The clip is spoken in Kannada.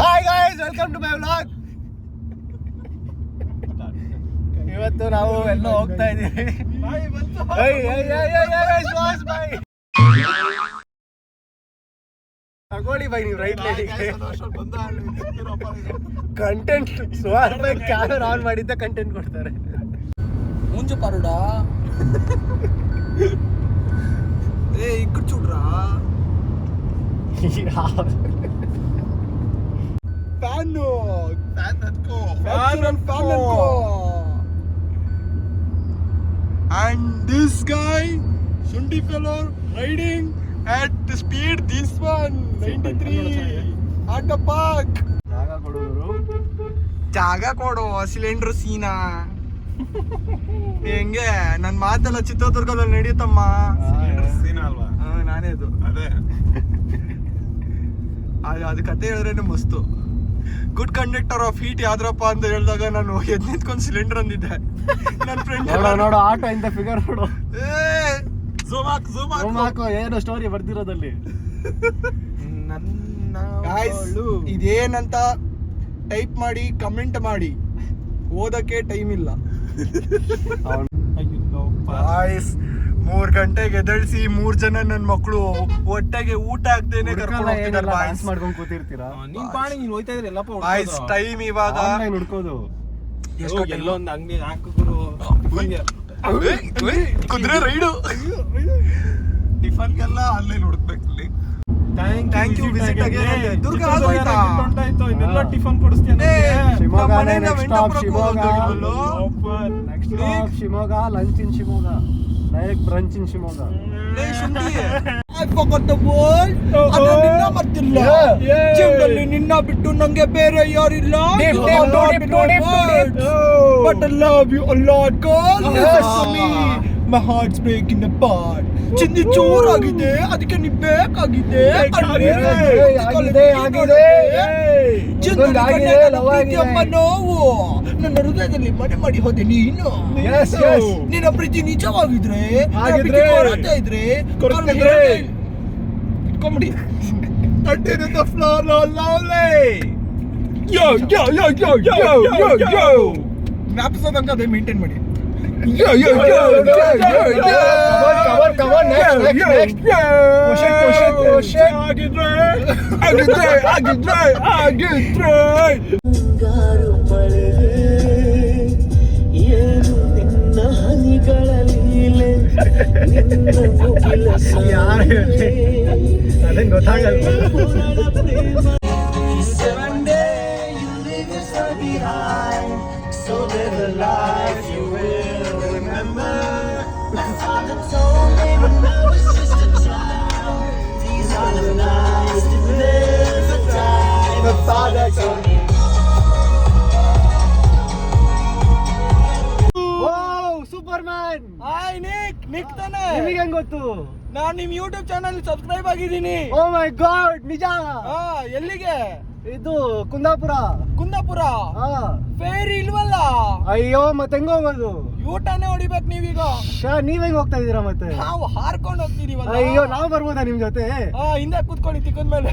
Hi guys, welcome to my vlog. ಇವತ್ತು ನಾವು ಎಲ್ಲೋ ಹೋಗ್ತಾ ಇದೀವಿ. ತಗೊಳ್ಳಿ ಬೈ ನೀವು ರೈಟ್ ಲೈನಿಗೆ ಕಂಟೆಂಟ್. ಸುಮಾರು ಬೈ ಕ್ಯಾಮರಾ ಆನ್ ಮಾಡಿದ್ದ ಕಂಟೆಂಟ್ ಕೊಡ್ತಾರೆ. ಮುಂಚೆ ಪಾರುಡಾ ఇక్కడ చూడరా ఫ్యాన్ అనుకో and this guy Shundi fellow riding at the speed this one 93 at the park. ಜಾಗ ಕೊಡು ಸಿಲಿಂಡರ್ ಸೀನಾ ಹೆಂಗೆ ನನ್ನ ಮಾತೆಲ್ಲ ಚಿತ್ರದುರ್ಗದಲ್ಲಿ ನಡೆಯುತ್ತಮ್ಮ. ನಾನೇ ಅದು ಕತೆ ಹೇಳಿದ್ರೆ ಮಸ್ತು. ಗುಡ್ ಕಂಡಕ್ಟರ್ ಆಫ್ ಹೀಟ್ ಯಾವ್ದ್ರಪ್ಪ ಅಂತ ಹೇಳಿದಾಗ ನಾನು ಎದ್ ನಿಂತ್ಕೊಂಡು ಸಿಲಿಂಡರ್ ಅಂದಿದ್ದೆ. ನನ್ನ ಫ್ರೆಂಡ್ ನೋಡು ಆಟೋ ಇಂದ ಫಿಗರ್ ನೋಡು. ಝೂಮ್ ಹಾಕೋ ಏನು ಸ್ಟೋರಿ ಬರ್ದಿರೋದಲ್ಲಿ. ಇದೇನಂತ ಟೈಪ್ ಮಾಡಿ ಕಮೆಂಟ್ ಮಾಡಿ, ಓದಕ್ಕೆ ಟೈಮ್ ಇಲ್ಲ. 3 ಗಂಟೆಗೆ ಎದಳಿಸಿ 3 ಜನ ನನ್ನ ಮಕ್ಕಳು ಒಟ್ಟಿಗೆ ಊಟ ಆಗ್ದೇನೆ ಮಾಡ್ಕೊಂಡು ಕೂತಿರ್ತೀರಾ. ನೀನ್ ಹೋಯ್ತಾ ಇದ್ರೆ ಎಲ್ಲಪ್ಪ ಟೈಮ್ ಇವಾಗ ಹುಡ್ಕೋದು. ಎಲ್ಲೊಂದು ಅಂಗಡಿ ಹಾಕಿದ್ರು ಕುದುರೆ ರೈಡು ಟಿಫನ್ಗೆಲ್ಲ ಅಲ್ಲೇ ಹುಡುಕ್ಬೇಕು. Thank you visit again. Durga ಆಗೋಯ್ತಾ ಇನ್ನೆಲ್ಲ ಟಿಫನ್ ಕೊಡಿಸ್ತೀನಿ. Shivamogga next stop Shivamogga, lunch in Shivamogga, direct brunch in Shivamogga. I forgot the world. ಅದು ನಿನ್ನ ಮತ್ತಿಲ್ಲ. ಜೀವನದಲ್ಲಿ ನಿನ್ನ ಬಿಟ್ಟು ನಂಗೆ ಬೇರೆ ಯಾರಿಲ್ಲ. But I love you a lot, girl. Listen to me. My heart's breaking apart. ಚಿಂದಿ ಚೋರಾಗಿದೆ, ಅದಕ್ಕೆ ನೀ ಬೇಕಾಗಿದೆ. ನೋವು ನನ್ನ ಹೃದಯದಲ್ಲಿ ಮನೆ ಮಾಡಿ ಹೋದೆ ನೀನು. ನಿನ್ನ ಪ್ರೀತಿ ನಿಜವಾಗಿದ್ರೆ ಇದ್ರೆ ಇಟ್ಕೊಂಬಿಡಿ. Continue the floor, lovely. Yo. ಜ್ಞಾಪಿಸೋದಂಗ ಅದೇ ಮೇಂಟೈನ್ ಮಾಡಿ. Yo. Come on, next. Push it. ಆಗಿದ್ರೆ. ಮುಂಗಾರು ಮಳೆಯೇ ಏನು ನಿನ್ನ ಹನಿಗಳ ಲೀಲೆ, ನಿನ್ನ ಮುಗಿಲ ಸಾಲೆ ಅದೇನ್ ಗೊತ್ತಾಗಲ್ಲ. 7 days you leave yourself behind, so live the life you will remember. My father told me when I was just a child, these are the nights that never die. My father told me. Superman. Hi Nick ತಾನೆ. ನಿಮಗೆ ಹೆಂಗ್ ಗೊತ್ತು? ನಾನ್ ನಿಮ್ ಯೂಟ್ಯೂಬ್ ಚಾನಲ್ ಸಬ್ಸ್ಕ್ರೈಬ್ ಆಗಿದ್ದೀನಿ. ಓ ಮೈ ಗಾಡ್, ನಿಜ? ಎಲ್ಲಿಗೆ? ಇದು ಕುಂದಾಪುರ. ಫೇರಿ ಇಲ್ವಲ್ಲ? ಅಯ್ಯೋ ಮತ್ತೆ ಹೆಂಗ್ ಹೋಗೋದು? ಊಟನೇ ಹೊಡಿಬೇಕು ನೀವೀಗ. ನೀವ್ ಹೆಂಗ್ ಹೋಗ್ತಾ ಇದೀರಾ ಮತ್ತೆ? ನಾವು ಹಾರ್ಕೊಂಡು ಹೋಗ್ತಿದೀವಲ್ಲ. ಅಯ್ಯೋ ನಾವು ಬರ್ಬೋದಾ ನಿಮ್ ಜೊತೆ? ಹಿಂದೆ ಕೂತ್ಕೊಳ್ಳಿ ತಿಕ್ಕದ ಮೇಲೆ.